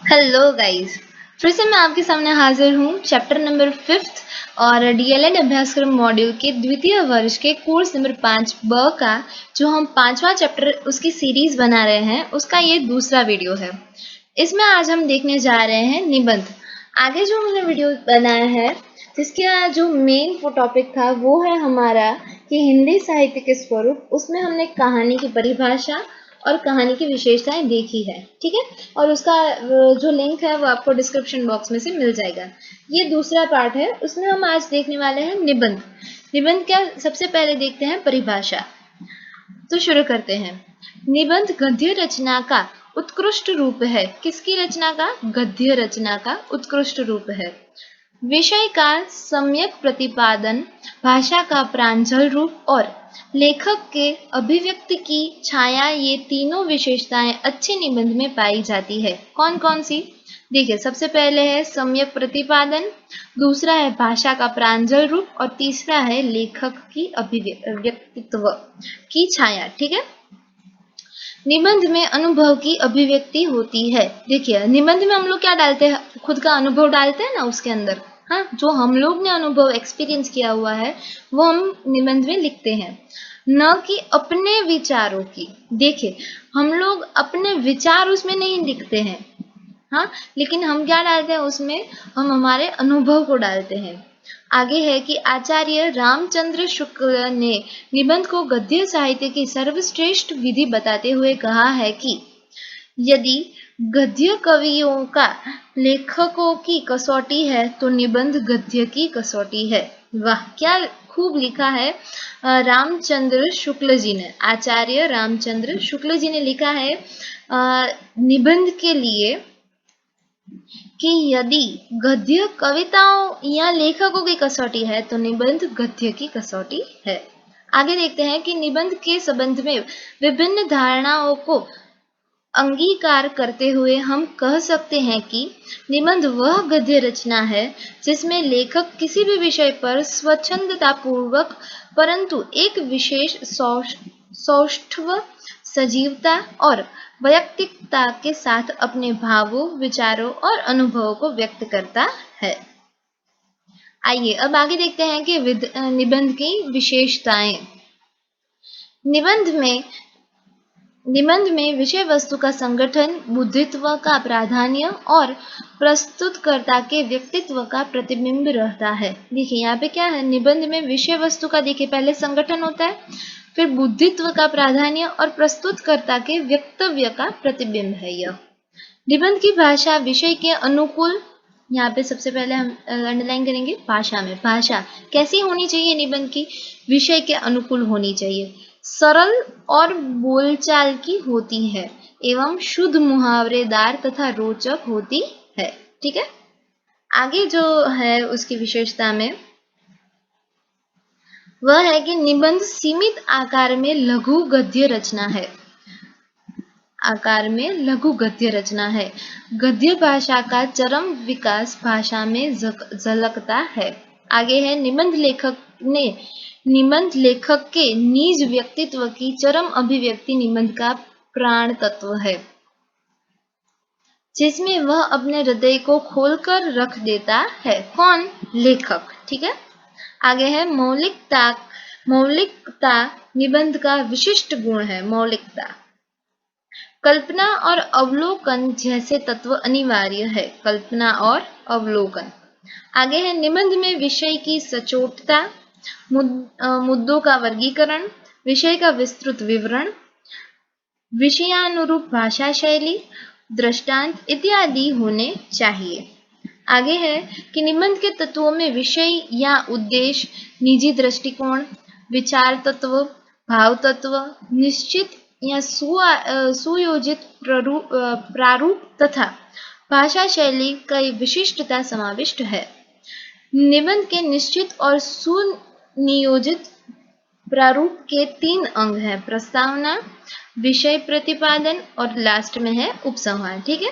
Hello guys. फिर से मैं आपके सामने हाजिर हूँ चैप्टर नंबर 5th और डीएलएड अभ्यासक्रम मॉड्यूल के द्वितीय वर्ष के कोर्स नंबर 5 ब का जो हम 5वां चैप्टर उसकी सीरीज बना रहे हैं उसका ये दूसरा वीडियो है। इसमें आज हम देखने जा रहे हैं निबंध। आगे जो हमने वीडियो बनाया है जिसका जो मेन टॉपिक था वो है हमारा कि हिंदी साहित्य के स्वरूप, उसमें हमने कहानी की परिभाषा और कहानी की विशेषताएं देखी है। ठीक है, और उसका जो लिंक है वो आपको डिस्क्रिप्शन बॉक्स में से मिल जाएगा। ये दूसरा पार्ट है, उसमें हम आज देखने वाले हैं निबंध। निबंध क्या, सबसे पहले देखते हैं परिभाषा। तो शुरू करते हैं। निबंध गद्य रचना का उत्कृष्ट रूप है। किसकी रचना का? गद्य रचना का उत्कृष्ट रूप है। विषय का सम्यक प्रतिपादन, भाषा का प्रांजल रूप और लेखक के अभिव्यक्ति की छाया, ये तीनों विशेषताएं अच्छे निबंध में पाई जाती है। कौन कौन सी? देखिए, सबसे पहले है सम्यक प्रतिपादन, दूसरा है भाषा का प्रांजल रूप और तीसरा है लेखक की अभिव्यक्तित्व की छाया। ठीक है, निबंध में अनुभव की अभिव्यक्ति होती है। देखिए, निबंध में हम लोग क्या डालते हैं? खुद का अनुभव डालते हैं ना उसके अंदर। हाँ, जो हम लोग ने अनुभव एक्सपीरियंस किया हुआ है वो हम निबंध में लिखते हैं, न कि अपने विचारों की। देखिए, हम लोग अपने विचार उसमें नहीं लिखते हैं, हाँ, लेकिन हम क्या डालते हैं उसमें? हम हमारे अनुभव को डालते हैं। आगे है कि आचार्य रामचंद्र शुक्ल ने निबंध को गद्य साहित्य की सर्वश्रेष्ठ विधि बताते हुए कहा है कि यदि गद्य कवियों का लेखकों की कसौटी है तो निबंध गद्य की कसौटी है। वाह, क्या खूब लिखा है रामचंद्र शुक्ल जी ने। आचार्य रामचंद्र शुक्ल जी ने लिखा है निबंध के लिए कि यदि गद्य कविताओं या लेखकों की कसौटी है तो निबंध गद्य की कसौटी है। आगे देखते हैं कि निबंध के संबंध में विभिन्न धारणाओं को अंगीकार करते हुए हम कह सकते हैं कि निबंध वह गद्य रचना है जिसमें लेखक किसी भी विषय पर स्वच्छंदतापूर्वक परंतु एक विशेष सौष्ठव, सजीवता और वैयक्तिकता के साथ अपने भावों, विचारों और अनुभवों को व्यक्त करता है। आइए अब आगे देखते हैं कि निबंध की विशेषताएं। निबंध में विषय वस्तु का संगठन, बुद्धित्व का प्राधान्य और प्रस्तुतकर्ता के व्यक्तित्व का प्रतिबिंब रहता है। देखिए, यहाँ पे क्या है? निबंध में विषय वस्तु का, देखिए, पहले संगठन होता है, फिर बुद्धित्व का प्राधान्य और प्रस्तुतकर्ता के व्यक्तव्य का प्रतिबिंब है। यह निबंध की भाषा विषय के अनुकूल, यहाँ पे सबसे पहले हम अंडरलाइन करेंगे भाषा में। भाषा कैसी होनी चाहिए? निबंध की विषय के अनुकूल होनी चाहिए, सरल और बोलचाल की होती है एवं शुद्ध मुहावरेदार तथा रोचक होती है। ठीक है, आगे जो है उसकी विशेषता में वह है कि निबंध सीमित आकार में लघु गद्य रचना है। आकार में लघु गद्य रचना है। गद्य भाषा का चरम विकास भाषा में झलकता है। आगे है निबंध लेखक के निज व्यक्तित्व की चरम अभिव्यक्ति निबंध का प्राण तत्व है, जिसमें वह अपने हृदय को खोलकर रख देता है। कौन? लेखक। ठीक है, आगे है मौलिकता। मौलिकता निबंध का विशिष्ट गुण है। मौलिकता, कल्पना और अवलोकन जैसे तत्व अनिवार्य है। कल्पना और अवलोकन। आगे है निबंध में विषय की सचोटता, मुद्दों का वर्गीकरण, विषय का विस्तृत विवरण, विषयानुरूप भाषा शैली, दृष्टांत इत्यादि होने चाहिए। आगे है कि निबंध के तत्वों में विषय या उद्देश्य, निजी दृष्टिकोण, विचार तत्व, भाव तत्व, निश्चित या सुयोजित प्रारूप तथा भाषा शैली का विशिष्टता समाविष्ट है। निबंध के निश्चित और सुनियोजित प्रारूप के 3 अंग हैं: प्रस्तावना, विषय प्रतिपादन और लास्ट में है उपसंहार। ठीक है,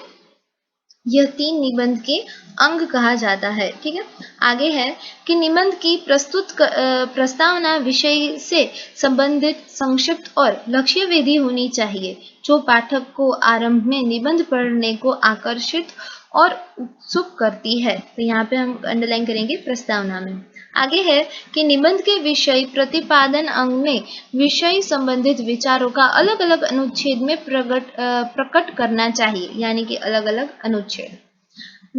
यह 3 निबंध के अंग कहा जाता है। ठीक है, आगे है कि निबंध की प्रस्तावना विषय से संबंधित, संक्षिप्त और लक्ष्यवेधी होनी चाहिए, जो पाठक को आरंभ में निबंध पढ़ने को आकर्षित और उत्सुक करती है। तो यहाँ पे हम अंडरलाइन करेंगे प्रस्तावना में। आगे है कि निबंध के विषय प्रतिपादन अंग में विषय संबंधित विचारों का अलग अलग अनुच्छेद में प्रकट करना चाहिए, यानी कि अलग अलग अनुच्छेद।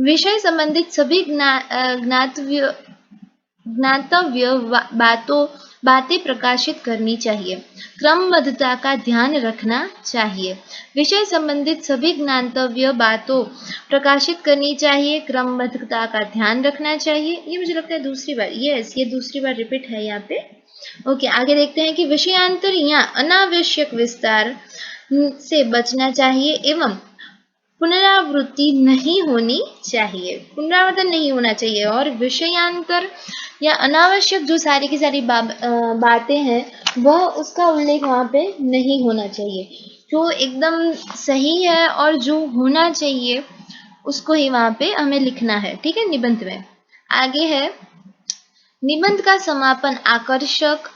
विषय संबंधित सभी ज्ञातव्य बातें प्रकाशित करनी चाहिए। क्रमबद्धता का ध्यान रखना चाहिए। विषय संबंधित सभी ज्ञातव्य बातों प्रकाशित करनी चाहिए, क्रमबद्धता का ध्यान रखना चाहिए। ये मुझे लगता है दूसरी बार, ये दूसरी बार रिपीट है यहाँ पे। ओके, आगे देखते हैं कि विषयांतर या अनावश्यक विस्तार से बचना चाहिए एवं पुनरावृत्ति नहीं होनी चाहिए, पुनरावर्तन नहीं होना चाहिए। और विषयांतर या अनावश्यक जो सारी की सारी बातें हैं वह उसका उल्लेख वहाँ पे नहीं होना चाहिए। जो एकदम सही है और जो होना चाहिए उसको ही वहाँ पे हमें लिखना है। ठीक है, निबंध में। आगे है निबंध का समापन आकर्षक,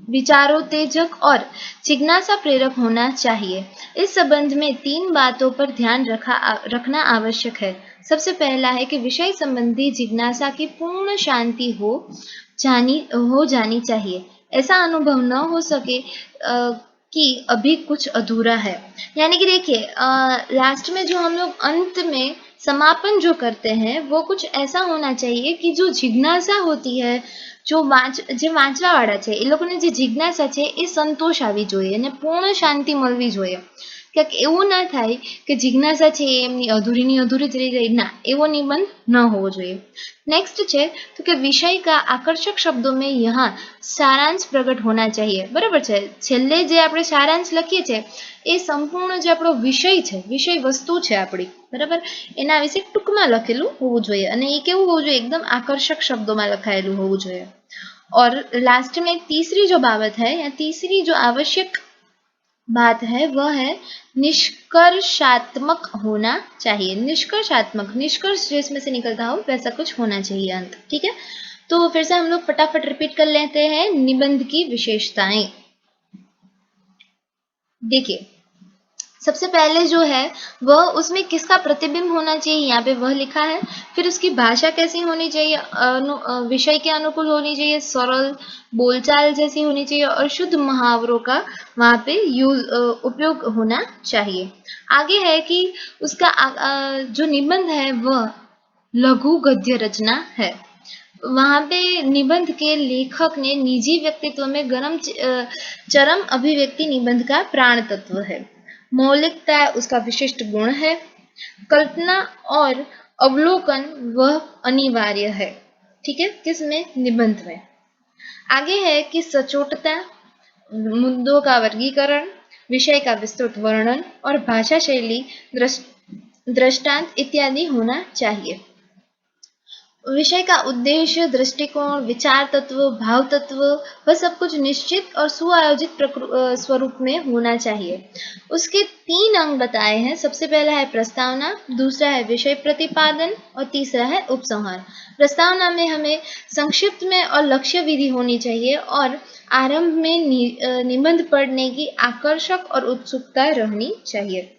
विचारोत्तेजक और जिज्ञासा प्रेरक होना चाहिए। इस संबंध में 3 बातों पर ध्यान रखना आवश्यक है। सबसे पहला है कि विषय संबंधी जिज्ञासा की पूर्ण शांति हो जानी चाहिए। ऐसा अनुभव न हो सके कि अभी कुछ अधूरा है। यानी कि देखिए, लास्ट में जो हम लोग अंत में समापन जो करते हैं वो कुछ ऐसा होना चाहिए कि जो जिज्ञासा होती है, જે વાંચવાવાળા છે એ લોકોને જે જિજ્ઞાસા છે એ સંતોષ આવી જોઈએ અને પૂર્ણ શાંતિ મળવી જોઈએ। ક્યાંક એવું ના થાય કે જિજ્ઞાસા છે એ એમની અધૂરી જ રહી જાય, ના, એવો નિબંધ ન હોવો જોઈએ। नेक्स्ट છે तो કે વિષય का आकर्षक शब्दों में यहाँ सारांश प्रकट होना चाहिए। बराबर છે, છેલ્લે જે આપણે સારાંશ લખીએ છીએ એ સંપૂર્ણ જે આપણો વિષય છે, વિષય વસ્તુ છે આપણી, બરાબર, એના વિશે ટૂંકમાં લખેલું હોવું જોઈએ અને એ કેવું હોવું જોઈએ, एकदम आकर्षक शब्दों में લખાયેલું હોવું જોઈએ। और लास्ट में तीसरी जो बाबत है या तीसरी जो आवश्यक बात है वह है निष्कर्षात्मक होना चाहिए। निष्कर्षात्मक, निष्कर्ष जिसमें से निकलता हो वैसा कुछ होना चाहिए अंत। ठीक है, तो फिर से हम लोग फटाफट रिपीट कर लेते हैं निबंध की विशेषताएं। देखिए, सबसे पहले जो है वह उसमें किसका प्रतिबिंब होना चाहिए, यहाँ पे वह लिखा है। फिर उसकी भाषा कैसी होनी चाहिए, विषय के अनुकूल होनी चाहिए, सरल बोलचाल जैसी होनी चाहिए और शुद्ध मुहावरों का वहाँ पे उपयोग होना चाहिए। आगे है कि उसका जो निबंध है वह लघु गद्य रचना है। वहाँ पे निबंध के लेखक ने निजी व्यक्तित्व में चरम अभिव्यक्ति निबंध का प्राण तत्व है। मौलिकता उसका विशिष्ट गुण है। कल्पना और अवलोकन वह अनिवार्य है। ठीक है, किसमें, निबंध में। आगे है कि सचोटता, मुद्दों का वर्गीकरण, विषय का विस्तृत वर्णन और भाषा शैली, दृष्टांत इत्यादि होना चाहिए। विषय का उद्देश्य, दृष्टिकोण, विचार तत्व, भाव तत्व, वह सब कुछ निश्चित और सुआयोजित स्वरूप में होना चाहिए। उसके 3 अंग बताए हैं। सबसे पहला है प्रस्तावना, दूसरा है विषय प्रतिपादन और तीसरा है उपसंहार। प्रस्तावना में हमें संक्षिप्त में और लक्ष्य विधि होनी चाहिए और आरंभ में निबंध पढ़ने की आकर्षक और उत्सुकता रहनी चाहिए।